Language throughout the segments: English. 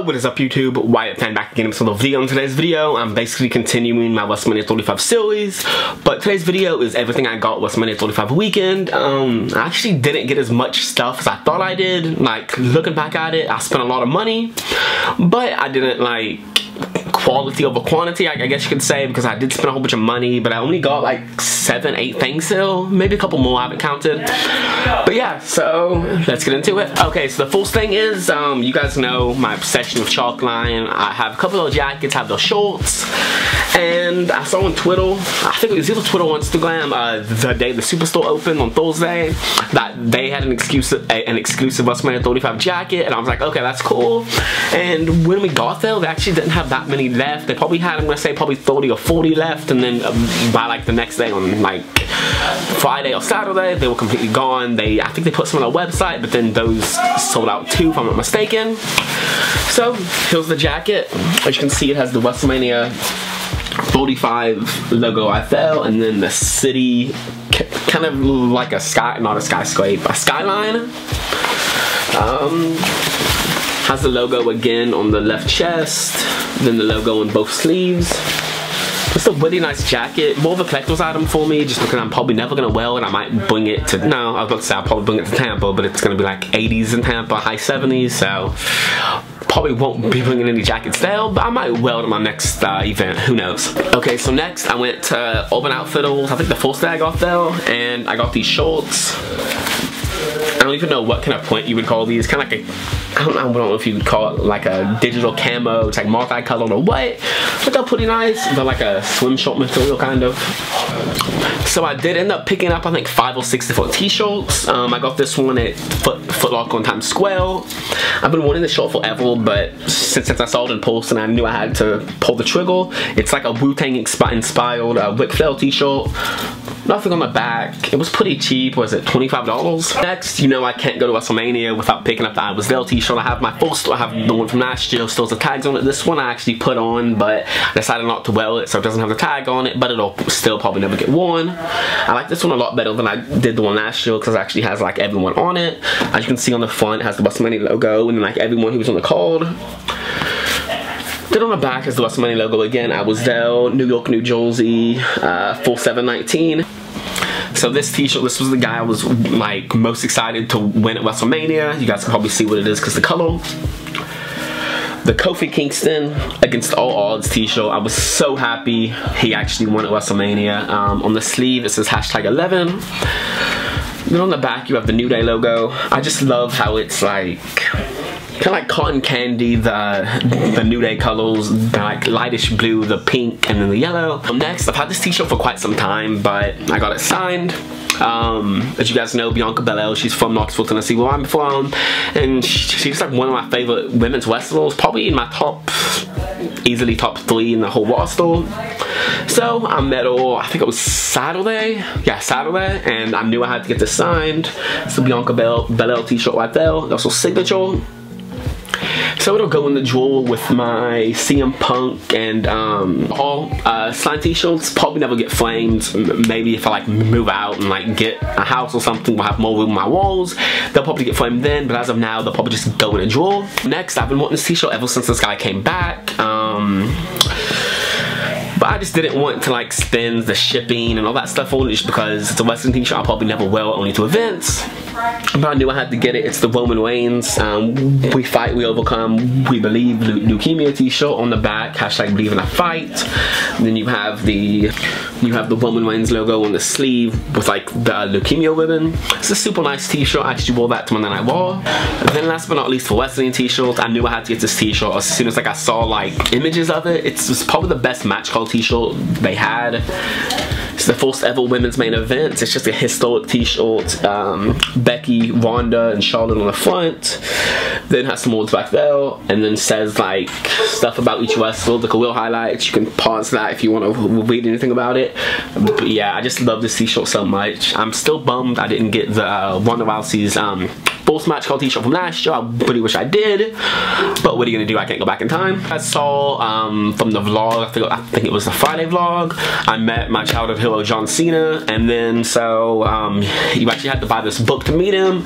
What is up YouTube? Wyatt Fann back again with another video. In today's video, I'm basically continuing my Wrestlemania 35 series, but today's video is everything I got Wrestlemania 35 weekend. I actually didn't get as much stuff as I thought I did. Like, looking back at it, I spent a lot of money, but I didn't like quality over quantity, I guess you could say, because I did spend a whole bunch of money, but I only got like 7, 8 things still, maybe a couple more I haven't counted. But yeah, so let's get into it. Okay, so the first thing is, you guys know my obsession with chalk line. I have a couple of jackets, have those shorts, and I saw on Twitter, I think it was either Twitter or Instagram, the day the Superstore opened on Thursday, that they had an exclusive Wrestlemania 35 jacket, and I was like, okay, that's cool. And when we got there, they actually didn't have that many left. They probably had, I'm gonna say, probably 30 or 40 left, and then by like the next day on like Friday or Saturday, they were completely gone. I think they put some on their website, but then those sold out too, if I'm not mistaken. So here's the jacket. As you can see, it has the Wrestlemania 35 logo right there, and then the city, kind of like a sky, not a skyscraper, a skyline. Has the logo again on the left chest, then the logo on both sleeves. It's a really nice jacket, more of a collector's item for me, just because I'm probably never gonna wear it. I might bring it to, no, I was about to say I'll probably bring it to Tampa, but it's gonna be like 80s in Tampa, high 70s, so probably won't be bringing any jackets there, but I might wear it at my next event, who knows. Okay, so next I went to Urban Outfitters, I think the first day I got there, and I got these shorts. I don't even know what kind of print you would call these, kind of like a, I don't know if you would call it like a digital camo. It's like multicolored or what, but they're pretty nice. They're like a swim short material kind of. So I did end up picking up, I think, 5 or 6 different t-shirts. I got this one at Foot Locker on Times Square. I've been wanting this shirt forever, but since I saw it in person, I knew I had to pull the trigger. It's like a Wu-Tang inspired Ric Flair t-shirt. Nothing on the back. It was pretty cheap. Was it $25? Next, you know I can't go to Wrestlemania without picking up the I Was There t-shirt. I have my first, I have the one from last year, still has the tags on it. This one I actually put on, but I decided not to wear it, so it doesn't have the tag on it, but it'll still probably never get worn. I like this one a lot better than I did the one last year, because it actually has like everyone on it. As you can see on the front, it has the Wrestlemania logo, and then like everyone who was on the card. Then on the back is the Wrestlemania logo again. I Was There, New York, New Jersey, 4719. So this t-shirt, this was the guy I was like most excited to win at Wrestlemania. You guys can probably see what it is because the color. The Kofi Kingston Against All Odds t-shirt. I was so happy he actually won at Wrestlemania. On the sleeve it says #11. Then on the back you have the New Day logo. I just love how it's like kind of like cotton candy, the New Day colors, the like lightish blue, the pink, and then the yellow. Next, I've had this t-shirt for quite some time, but I got it signed. As you guys know, Bianca Belair, she's from Knoxville, Tennessee, where I'm from, and she's like one of my favorite women's wrestlers, probably in my easily top 3 in the whole roster. So I met her, I think it was Saturday, yeah, Saturday, and I knew I had to get this signed. It's the Bianca Belair t-shirt right there, that's her signature. So it'll go in the drawer with my CM Punk and all signed t-shirts. Probably never get framed. Maybe if I like move out and like get a house or something, we'll have more room on my walls. They'll probably get framed then, but as of now, they'll probably just go in a drawer. Next, I've been wanting this t-shirt ever since this guy came back. But I just didn't want to like spend the shipping and all that stuff on it, just because it's a wrestling t-shirt. I'll probably never wear it, only to events. But I knew I had to get it. It's the Roman Reigns We Fight, We Overcome, We Believe Leukemia t-shirt on the back, #Believe in a Fight. And then you have the Roman Reigns logo on the sleeve with like the leukemia ribbon. It's a super nice t-shirt. I actually wore that to Monday Night Raw. And then last but not least, for wrestling t-shirts, I knew I had to get this t-shirt as soon as like I saw like images of it. It's probably the best match call t-shirt they had. It's the first ever women's main event. It's just a historic t-shirt. Becky, Ronda, and Charlotte on the front. Then has some words back there, and then says like stuff about each wrestler, the career highlights. You can pause that if you want to read anything about it. But yeah, I just love this t-shirt so much. I'm still bummed I didn't get the Ronda Rousey's post-match call t-shirt from last year. I really wish I did, but what are you gonna do? I can't go back in time. I saw from the vlog, I think it was the Friday vlog, I met my childhood hero John Cena, and then so you actually had to buy this book to meet him.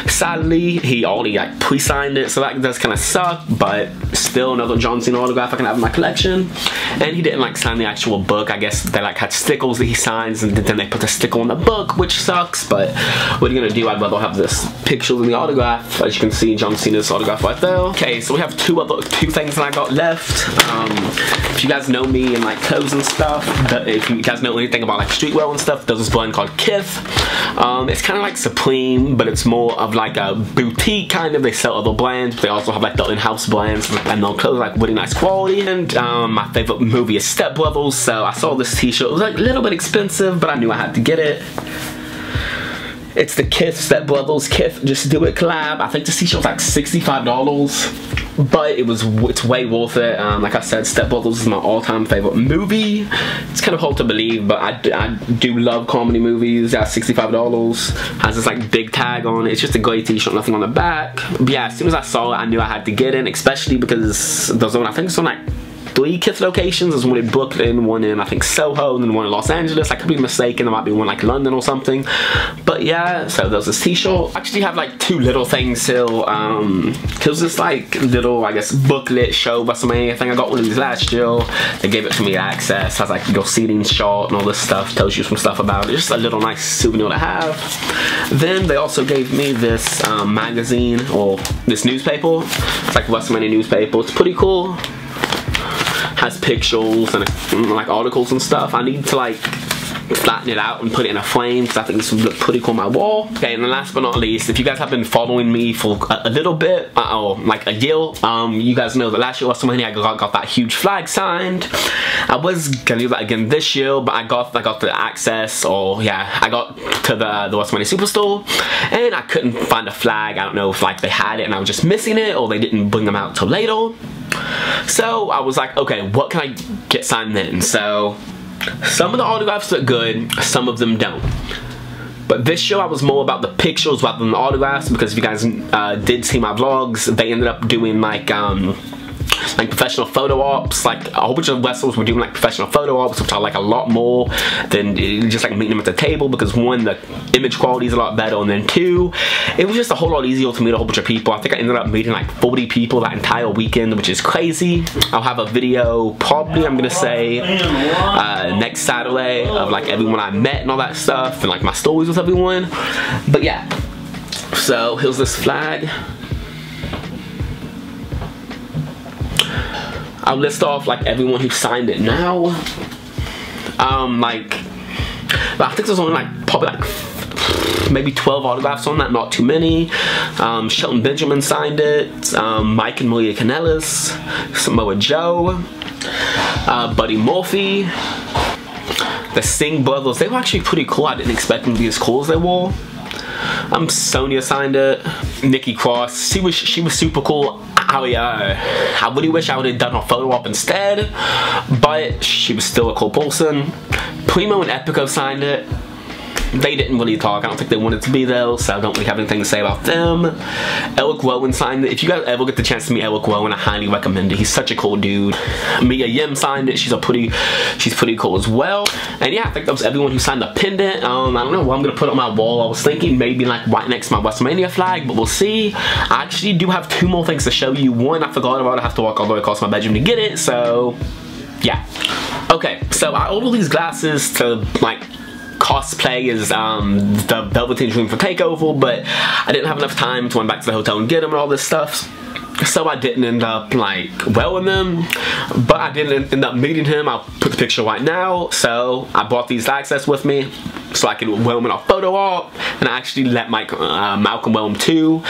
Sadly, he already like pre-signed it, so that does kind of suck, but still another John Cena autograph I can have in my collection. And he didn't like sign the actual book. I guess they like had stickers that he signs, and then they put the sticker on the book, which sucks, but what are you gonna do? I'd rather have this picture than the autograph. As you can see, John Cena's autograph right there. Okay, so we have two things that I got left. If you guys know me and like clothes and stuff, if you guys know anything about like streetwear and stuff, there's this brand called Kith. It's kind of like Supreme, but it's more of like a boutique kind of. They sell other brands, but they also have like the in-house brands, and their clothes are like really nice quality. And my favorite movie is Step Brothers, so I saw this t-shirt. It was like a little bit expensive, but I knew I had to get it. It's the Kith Step Brothers Kith Just Do It collab. I think this t-shirt was like $65, but it's way worth it. Like I said, Step Brothers is my all-time favorite movie. It's kind of hard to believe, but I do love comedy movies. Yeah, $65. Has this like big tag on it. It's just a great t-shirt, nothing on the back. But yeah, as soon as I saw it, I knew I had to get it, especially because there's one, I think it's on like 3 Kith locations. There's one in Brooklyn, one in I think Soho, and then one in Los Angeles. I could be mistaken, there might be one like London or something. But yeah, so there's this t-shirt. I actually have like 2 little things still. Cause this like little, I guess, booklet show Wrestlemania. I think I got one of these last year. They gave it to me access. Has like your seating chart and all this stuff. Tells you some stuff about it. Just a little nice souvenir to have. Then they also gave me this magazine, or this newspaper. It's like Wrestlemania newspaper. It's pretty cool. Has pictures and like articles and stuff. I need to like flatten it out and put it in a frame because I think this would look pretty cool on my wall. Okay, and then last but not least, if you guys have been following me for a little bit, or like a year, you guys know that last year Wrestlemania I got that huge flag signed. I was gonna do that again this year, but I got the access, or yeah, I got to the Wrestlemania Superstore, and I couldn't find a flag. I don't know if like they had it and I was just missing it, or they didn't bring them out till later. So I was like, okay, what can I get signed then? So some of the autographs look good, some of them don't. But this show I was more about the pictures rather than the autographs, because if you guys did see my vlogs, they ended up doing like professional photo ops. Like a whole bunch of wrestlers were doing like professional photo ops, which I like a lot more than just like meeting them at the table, because 1, the image quality is a lot better, and then 2, it was just a whole lot easier to meet a whole bunch of people. I think I ended up meeting like 40 people that entire weekend, which is crazy. I'll have a video probably, I'm gonna say next Saturday, of like everyone I met and all that stuff, and like my stories with everyone. But yeah, so here's this flag. I'll list off like everyone who signed it now. I think there's only like probably like maybe 12 autographs on that, not too many. Shelton Benjamin signed it. Mike and Maria Kanellis, Samoa Joe, Buddy Murphy, the Singh brothers. They were actually pretty cool. I didn't expect them to be as cool as they were. Sonya signed it. Nikki Cross, she was super cool. I really wish I would have done her photo op instead, but she was still a cool person. Primo and Epico signed it. They didn't really talk. I don't think they wanted to be there, so I don't really have anything to say about them. Eric Rowan signed it. If you guys ever get the chance to meet Eric Rowan, I highly recommend it. He's such a cool dude. Mia Yim signed it. She's pretty cool as well. And yeah, I think that was everyone who signed the pendant. I don't know what I'm gonna put on my wall. I was thinking maybe like right next to my Wrestlemania flag, but we'll see. I actually do have 2 more things to show you. One I forgot about. I have to walk all the way across my bedroom to get it. So yeah. Okay, so I ordered these glasses to like cosplay as the Velveteen Dream for Takeover, but I didn't have enough time to run back to the hotel and get them and all this stuff. So I didn't end up like wearing them, but I didn't end up meeting him. I'll put the picture right now. So I brought these access with me so I could wear them in a photo op, and I actually let Malcolm wear them too.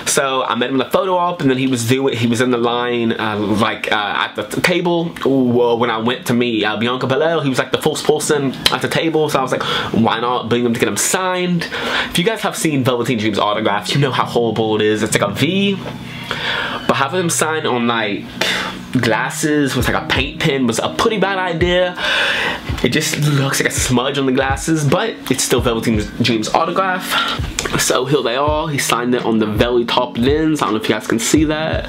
So I met him in the photo op, and then he was in the line at the table when I went to meet Bianca Belair. He was like the first person at the table, so I was like, why not bring him to get him signed? If you guys have seen Velveteen Dream's autographs, you know how horrible it is. It's like a V. But having him sign on like glasses with like a paint pen was a pretty bad idea. It just looks like a smudge on the glasses, but it's still Velveteen Dream's autograph. So here they are. He signed it on the very top lens. I don't know if you guys can see that.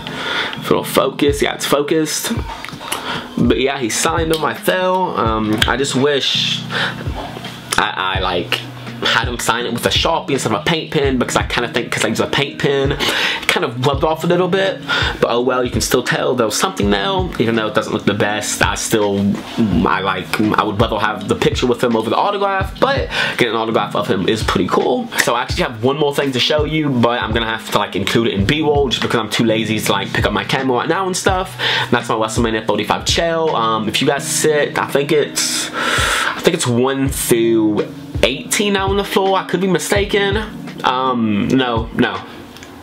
If it'll focus. Yeah, it's focused. But yeah, he signed them. I fell. I just wish I like had him sign it with a Sharpie instead of a paint pen, because I kind of think because I use a paint pen, it kind of rubbed off a little bit. But oh well, you can still tell there was something there, even though it doesn't look the best. I would rather have the picture with him over the autograph, but getting an autograph of him is pretty cool. So I actually have one more thing to show you, but I'm gonna have to like include it in B-roll just because I'm too lazy to like pick up my camera right now and stuff. And that's my Wrestlemania 35 chair. If you guys sit, I think it's 1 through 18 now on the floor. I could be mistaken. No.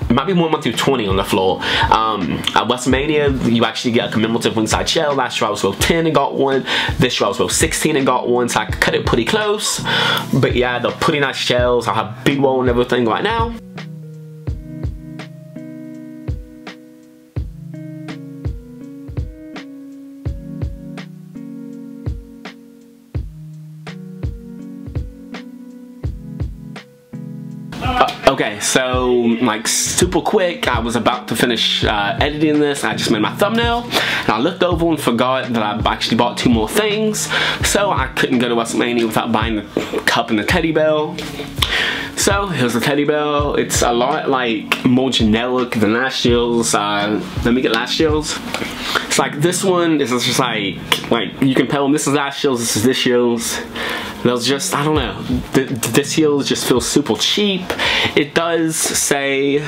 It might be 1 through 20 on the floor. At Wrestlemania, you actually get a commemorative ringside shell. Last year I was row 10 and got one. This year I was row 16 and got one, so I cut it pretty close. But yeah, they're pretty nice shells. I'll have B-roll and everything right now. Okay, so like super quick, I was about to finish editing this. I just made my thumbnail and I looked over and forgot that I actually bought 2 more things, so I couldn't go to Wrestlemania without buying the cup and the teddy bear. So here's the teddy bear. It's a lot like more generic than last year's. Let me get last year's. It's like this one is just like you can tell them this is last year's, this is this year's. There's just, I don't know, this heel just feels super cheap. It does say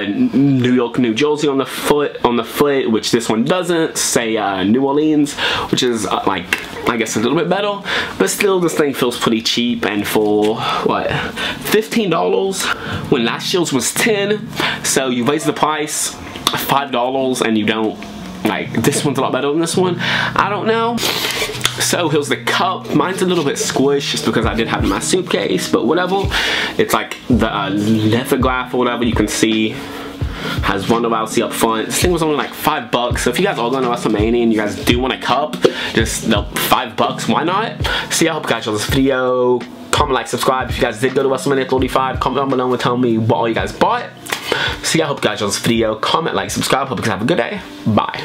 New York, New Jersey on the foot, which this one doesn't. Say New Orleans, which is like, I guess a little bit better, but still this thing feels pretty cheap. And for what, $15 when last year's was $10, so you raise the price $5 and you don't, like, this one's a lot better than this one. I don't know. So here's the cup. Mine's a little bit squished just because I did have it in my suitcase, but whatever. It's like the lithograph or whatever, you can see has Ronda Rousey up front. This thing was only like $5, so if you guys are going to WrestleMania and you guys do want a cup, just the $5, why not? So yeah, I hope you guys enjoyed this video. Comment, like, subscribe if you guys did go to WrestleMania 35. Comment down below and tell me what all you guys bought. So yeah, I hope you guys enjoyed this video. Comment, like, subscribe. Hope you guys have a good day. Bye.